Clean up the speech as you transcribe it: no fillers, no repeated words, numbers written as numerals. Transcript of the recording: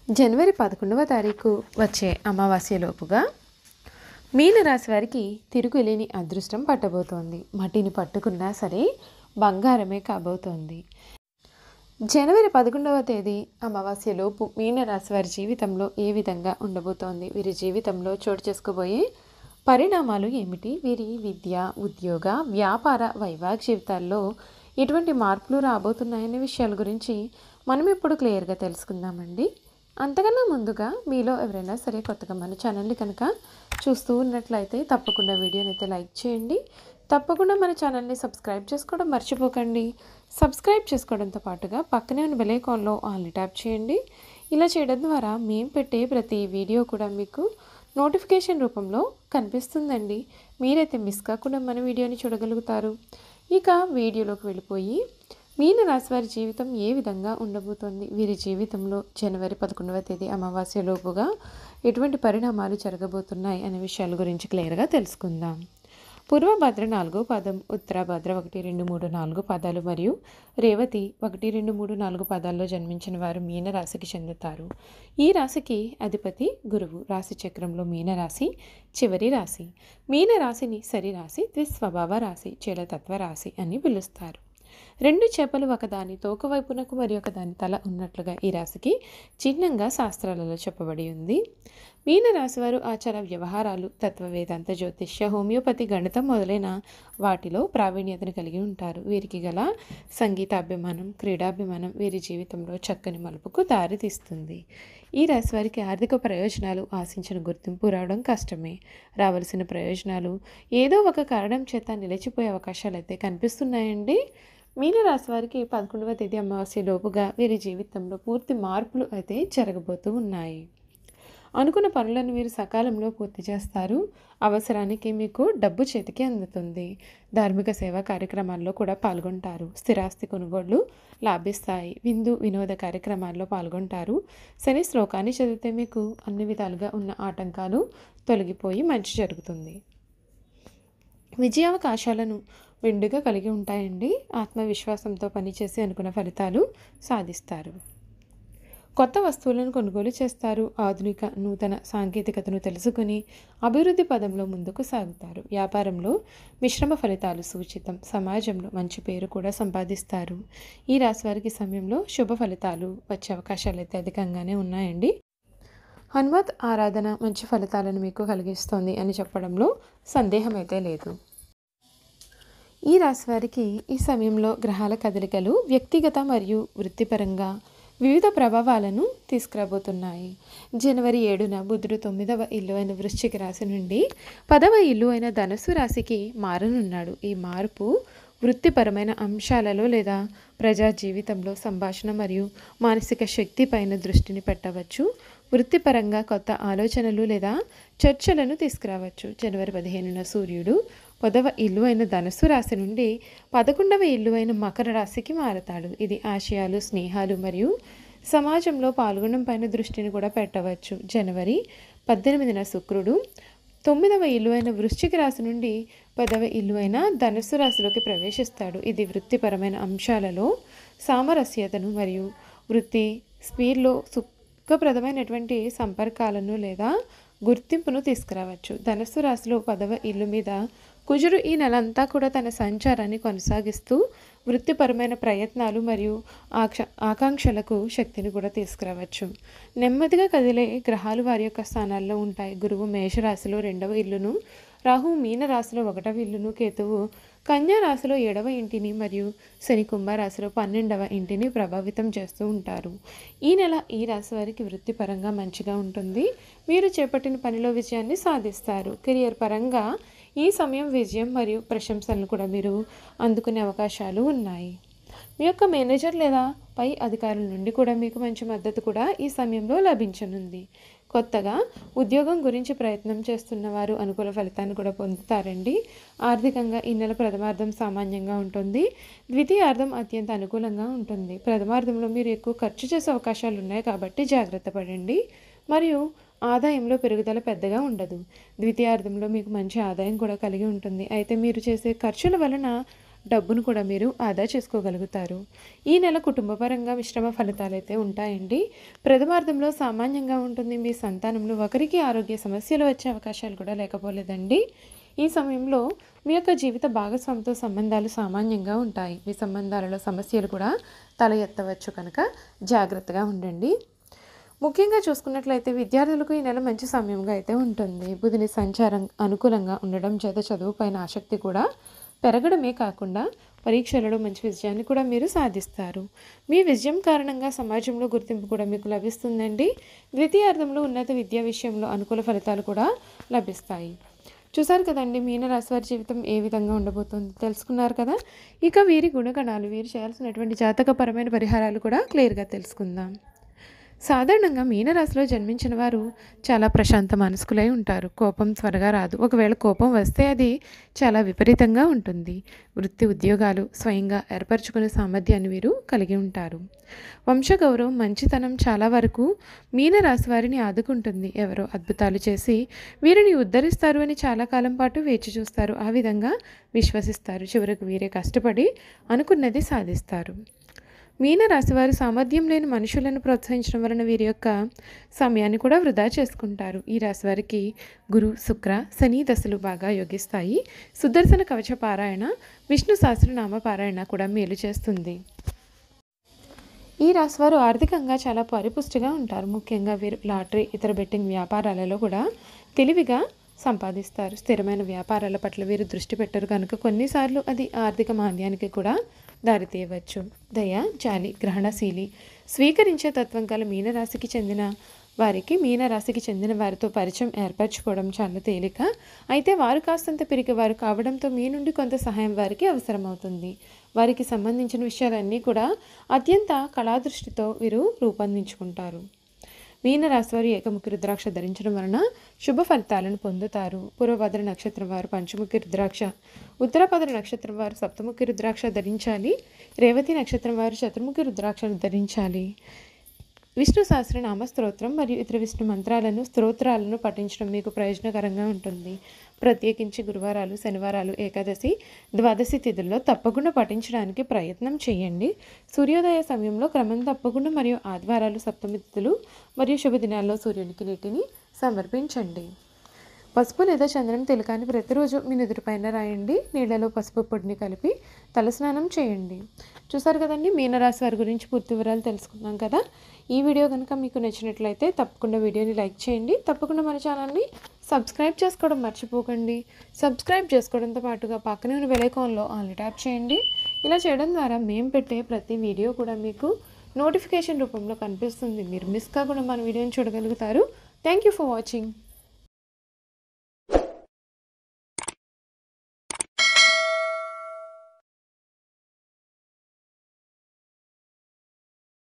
జనవరి 11వ తారీఖు వచ్చే అమావాస్యలోపుగా మీనరాశి వారికి తిరుగులేని అదృష్టం పట్టబోతోంది. మట్టిని పట్టుకున్నా సరే బంగారమే కాబోతోంది. జనవరి 11వ తేదీ అమావాస్యలోపు మీనరాశి వారి జీవితంలో ఏ విధంగా ఉండబోతోంది, వీరి జీవితంలో చోటు చేసుకోబోయే పరిణామాలు ఏమిటి, వీరి విద్య, ఉద్యోగ, వ్యాపార, వైవాహిక జీవితాల్లో ఎటువంటి మార్పులు రాబోతున్నాయనే విషయాల గురించి మనం ఇప్పుడు క్లియర్గా తెలుసుకుందామండి. అంతకన్నా ముందుగా మీలో ఎవరైనా సరే కొత్తగా మన ఛానల్ని కనుక చూస్తూ ఉన్నట్లయితే తప్పకుండా వీడియోని అయితే లైక్ చేయండి. తప్పకుండా మన ఛానల్ని సబ్స్క్రైబ్ చేసుకోవడం మర్చిపోకండి. సబ్స్క్రైబ్ చేసుకోవడంతో పాటుగా పక్కనే ఉన్న బెల్ ఐకాన్లో ఆల్ని ట్యాప్ చేయండి. ఇలా చేయడం ద్వారా మేము పెట్టే ప్రతి వీడియో కూడా మీకు నోటిఫికేషన్ రూపంలో కనిపిస్తుందండి. మీరైతే మిస్ కాకుండా మన వీడియోని చూడగలుగుతారు. ఇక వీడియోలోకి వెళ్ళిపోయి మీనరాశి వారి జీవితం ఏ విధంగా ఉండబోతోంది, వీరి జీవితంలో జనవరి 11వ తేదీ అమావాస్యలోపుగా ఎటువంటి పరిణామాలు జరగబోతున్నాయి అనే విషయాల గురించి క్లియర్గా తెలుసుకుందాం. పూర్వభద్ర 4వ పాదం, ఉత్తరాభద్ర 1, 2, 3, 4 పాదాలు మరియు రేవతి 1, 2, 3, 4 పాదాల్లో జన్మించిన వారు మీనరాశికి చెందుతారు. ఈ రాశికి అధిపతి గురువు. రాశి చక్రంలో మీనరాశి చివరి రాశి. మీనరాశిని సరి రాశి, ద్విస్వభావ రాశి, జలతత్వ రాశి అని పిలుస్తారు. రెండు చేపలు ఒకదాని తోక వైపునకు మరి ఒకదాని తల ఉన్నట్లుగా ఈ రాశికి చిహ్నంగా శాస్త్రాలలో చెప్పబడి ఉంది. మీనరాశి వారు ఆచార వ్యవహారాలు, తత్వ వేదాంత, జ్యోతిష్య, హోమియోపతి, గణితం మొదలైన వాటిలో ప్రావీణ్యతను కలిగి ఉంటారు. వీరికి గల సంగీతాభిమానం, క్రీడాభిమానం వీరి జీవితంలో చక్కని మలుపుకు దారితీస్తుంది. ఈ రాశి వారికి ఆర్థిక ప్రయోజనాలు ఆశించిన గుర్తింపు రావడం కష్టమే. రావలసిన ప్రయోజనాలు ఏదో ఒక కారణం చేత నిలిచిపోయే అవకాశాలు అయితే కనిపిస్తున్నాయండి. మీనరాశి వారికి 11వ తేదీ అమావాస్య లోపుగా వీరి జీవితంలో పూర్తి మార్పులు అయితే జరగబోతూ ఉన్నాయి. అనుకున్న పనులను మీరు సకాలంలో పూర్తి చేస్తారు. అవసరానికి మీకు డబ్బు చేతికి అందుతుంది. ధార్మిక సేవా కార్యక్రమాల్లో కూడా పాల్గొంటారు. స్థిరాస్తి కొనుగోళ్లు లాభిస్తాయి. విందు వినోద కార్యక్రమాల్లో పాల్గొంటారు. శని శ్లోకాన్ని చదివితే మీకు అన్ని విధాలుగా ఉన్న ఆటంకాలు తొలగిపోయి మంచి జరుగుతుంది. విజయావకాశాలను మెండుగా కలిగి ఉంటాయండి. ఆత్మవిశ్వాసంతో పనిచేసి అనుకున్న ఫలితాలు సాధిస్తారు. కొత్త వస్తువులను కొనుగోలు చేస్తారు. ఆధునిక నూతన సాంకేతికతను తెలుసుకుని అభివృద్ధి పదంలో ముందుకు సాగుతారు. వ్యాపారంలో మిశ్రమ ఫలితాలు సూచితం. సమాజంలో మంచి పేరు కూడా సంపాదిస్తారు. ఈ రాశి వారికి సమయంలో శుభ ఫలితాలు వచ్చే అవకాశాలు అయితే అధికంగానే ఉన్నాయండి. హనుమత్ ఆరాధన మంచి ఫలితాలను మీకు కలిగిస్తుంది అని చెప్పడంలో సందేహం అయితే లేదు. ఈ రాశి వారికి ఈ సమయంలో గ్రహాల కదలికలు వ్యక్తిగత మరియు వృత్తిపరంగా వివిధ ప్రభావాలను తీసుకురాబోతున్నాయి. జనవరి 7న బుధుడు 9వ ఇల్లు అయిన వృశ్చిక రాశి నుండి 10వ ఇల్లు అయిన ధనుస్సు రాశికి మారనున్నాడు. ఈ మార్పు వృత్తిపరమైన అంశాలలో లేదా ప్రజా జీవితంలో సంభాషణ మరియు మానసిక శక్తి పైన దృష్టిని పెట్టవచ్చు. వృత్తిపరంగా కొత్త ఆలోచనలు లేదా చర్చలను తీసుకురావచ్చు. జనవరి 15న సూర్యుడు 10వ ఇల్లు అయిన ధనుస్సు రాశి నుండి 11వ ఇల్లు అయిన మకర రాశికి మారతాడు. ఇది ఆశయాలు, స్నేహాలు మరియు సమాజంలో పాల్గొనడం పైన దృష్టిని కూడా పెట్టవచ్చు. జనవరి 18న శుక్రుడు 9వ ఇల్లు అయిన వృశ్చిక రాశి నుండి 10వ ఇల్లు అయిన ధనుస్సు రాశిలోకి ప్రవేశిస్తాడు. ఇది వృత్తిపరమైన అంశాలలో సామరస్యతను మరియు వృత్తి స్పీడ్లో సుఖప్రదమైనటువంటి సంపర్కాలను లేదా గుర్తింపును తీసుకురావచ్చు. ధనుస్సు రాశిలో 10వ ఇల్లు మీద కుజుడు ఈ నెలంతా కూడా తన సంచారాన్ని కొనసాగిస్తూ వృత్తిపరమైన ప్రయత్నాలు మరియు ఆకాంక్షలకు శక్తిని కూడా తీసుకురావచ్చు. నెమ్మదిగా కదిలే గ్రహాలు వారి యొక్క స్థానాల్లో ఉంటాయి. గురువు మేషరాశిలో 2వ ఇల్లును, రాహు మీన రాశిలో 1వ ఇల్లును, కేతువు కన్యా రాశిలో 7వ ఇంటిని మరియు శని కుంభరాశిలో 12వ ఇంటిని ప్రభావితం చేస్తూ ఉంటారు. ఈ నెల ఈ రాశి వారికి వృత్తిపరంగా మంచిగా ఉంటుంది. మీరు చేపట్టిన పనిలో విజయాన్ని సాధిస్తారు. కెరియర్ పరంగా ఈ సమయం విజయం మరియు ప్రశంసలను కూడా మీరు అందుకునే అవకాశాలు ఉన్నాయి. మీ యొక్క మేనేజర్ లేదా పై అధికారుల నుండి కూడా మీకు మంచి మద్దతు కూడా ఈ సమయంలో లభించనుంది. కొత్తగా ఉద్యోగం గురించి ప్రయత్నం చేస్తున్న వారు అనుకూల ఫలితాన్ని కూడా పొందుతారండి. ఆర్థికంగా ఈ నెల ప్రథమార్థం సామాన్యంగా ఉంటుంది. ద్వితీయార్థం అత్యంత అనుకూలంగా ఉంటుంది. ప్రథమార్థంలో మీరు ఎక్కువ ఖర్చు చేసే అవకాశాలు ఉన్నాయి కాబట్టి జాగ్రత్త పడండి. మరియు ఆదాయంలో పెరుగుదల పెద్దగా ఉండదు. ద్వితీయార్థంలో మీకు మంచి ఆదాయం కూడా కలిగి ఉంటుంది. అయితే మీరు చేసే ఖర్చుల వలన డబ్బును కూడా మీరు ఆదా చేసుకోగలుగుతారు. ఈ నెల కుటుంబపరంగా మిశ్రమ ఫలితాలైతే ఉంటాయండి. ప్రథమార్థంలో సామాన్యంగా ఉంటుంది. మీ సంతానంలో ఒకరికి ఆరోగ్య సమస్యలు వచ్చే అవకాశాలు కూడా లేకపోలేదండి. ఈ సమయంలో మీ యొక్క జీవిత భాగస్వామితో సంబంధాలు సామాన్యంగా ఉంటాయి. మీ సంబంధాలలో సమస్యలు కూడా తల ఎత్తవచ్చు కనుక జాగ్రత్తగా ఉండండి. ముఖ్యంగా చూసుకున్నట్లయితే విద్యార్థులకు ఈ నెల మంచి సమయంగా అయితే ఉంటుంది. బుధుని సంచారం అనుకూలంగా ఉండడం చేత చదువు పైన ఆసక్తి కూడా పెరగడమే కాకుండా పరీక్షలలో మంచి విజయాన్ని కూడా మీరు సాధిస్తారు. మీ విజయం కారణంగా సమాజంలో గుర్తింపు కూడా మీకు లభిస్తుందండి. ద్వితీయార్థంలో ఉన్నత విద్యా విషయంలో అనుకూల ఫలితాలు కూడా లభిస్తాయి. చూసారు కదండి, మీనరాశి వారి జీవితం ఏ విధంగా ఉండబోతుంది తెలుసుకున్నారు కదా. ఇక వీరి గుణగణాలు, వీరు చేయాల్సినటువంటి జాతకపరమైన పరిహారాలు కూడా క్లియర్గా తెలుసుకుందాం. సాధారణంగా మీనరాశిలో జన్మించిన వారు చాలా ప్రశాంత మనస్కులై ఉంటారు. కోపం త్వరగా రాదు. ఒకవేళ కోపం వస్తే అది చాలా విపరీతంగా ఉంటుంది. వృత్తి ఉద్యోగాలు స్వయంగా ఏర్పరచుకునే సామర్థ్యాన్ని వీరు కలిగి ఉంటారు. వంశగౌరవం, మంచితనం చాలా వరకు మీనరాశి వారిని ఆదుకుంటుంది. ఎవరో అద్భుతాలు చేసి వీరిని ఉద్ధరిస్తారు అని చాలా కాలం పాటు వేచి చూస్తారు. ఆ విధంగా విశ్వసిస్తారు. చివరకు వీరే కష్టపడి అనుకున్నది సాధిస్తారు. మీనరాశి వారు సామర్థ్యం లేని మనుషులను ప్రోత్సహించడం వలన వీరి యొక్క సమయాన్ని కూడా వృధా చేసుకుంటారు. ఈ రాశి వారికి గురు, శుక్ర, శని దశలు బాగా యోగిస్తాయి. సుదర్శన కవచ పారాయణ, విష్ణు సహస్రనామ పారాయణ కూడా మేలు చేస్తుంది. ఈ రాశి వారు ఆర్థికంగా చాలా పరిపుష్టిగా ఉంటారు. ముఖ్యంగా వీరు లాటరీ, ఇతర బెట్టింగ్ వ్యాపారాలలో కూడా తెలివిగా సంపాదిస్తారు. స్థిరమైన వ్యాపారాల పట్ల వీరు దృష్టి పెట్టరు కనుక కొన్నిసార్లు అది ఆర్థిక మాంద్యానికి కూడా దారితీయవచ్చు. దయ, జాలి, గ్రహణశీలి, స్వీకరించే తత్వం గల మీనరాశికి చెందిన వారితో పరిచయం ఏర్పరచుకోవడం చాలా తేలిక. అయితే వారు కాస్తంత పిరికివారు కావడంతో మీ నుండి కొంత సహాయం వారికి అవసరమవుతుంది. వారికి సంబంధించిన విషయాలన్నీ కూడా అత్యంత కళాదృష్టితో వీరు రూపొందించుకుంటారు. మీనరాశి వారు ఏకముఖి రుద్రాక్ష ధరించడం వలన శుభ ఫలితాలను పొందుతారు. పూర్వభద్ర నక్షత్రం వారు పంచముఖి రుద్రాక్ష, ఉత్తరభద్ర నక్షత్రం వారు సప్తముఖి రుద్రాక్ష ధరించాలి. రేవతి నక్షత్రం వారు చతుర్ముఖి రుద్రాక్షను ధరించాలి. విష్ణు సహస్రనామ స్తోత్రం మరియు ఇతర విష్ణు మంత్రాలను, స్తోత్రాలను పఠించడం మీకు ప్రయోజనకరంగా ఉంటుంది. ప్రత్యేకించి గురువారాలు, శనివారాలు, ఏకాదశి, ద్వాదశి తిథుల్లో తప్పకుండా పఠించడానికి ప్రయత్నం చేయండి. సూర్యోదయ సమయంలో క్రమం తప్పకుండా మరియు ఆదివారాలు, సప్తమి తిథులు మరియు శుభదినాల్లో సూర్యునికి నీటిని సమర్పించండి. పసుపు లేదా చందనం తిలకాన్ని ప్రతిరోజు మీ నుదుటిపైన రాయండి. నీళ్లలో పసుపు పొడిని కలిపి తలస్నానం చేయండి. చూసారు కదండి, మీనరాశి వారి గురించి పూర్తి వివరాలు తెలుసుకున్నాం కదా. ఈ వీడియో కనుక మీకు నచ్చినట్లయితే తప్పకుండా వీడియోని లైక్ చేయండి. తప్పకుండా మన ఛానల్ని సబ్స్క్రైబ్ చేసుకోవడం మర్చిపోకండి. సబ్స్క్రైబ్ చేసుకోవడంతో పాటుగా పక్కనే ఉన్న బెల్ ఐకాన్లో ఆల్ ట్యాప్ చేయండి. ఇలా చేయడం ద్వారా మేము పెట్టే ప్రతి వీడియో కూడా మీకు నోటిఫికేషన్ రూపంలో కనిపిస్తుంది. మీరు మిస్ కాకుండా మన వీడియోని చూడగలుగుతారు. Thank you for watching.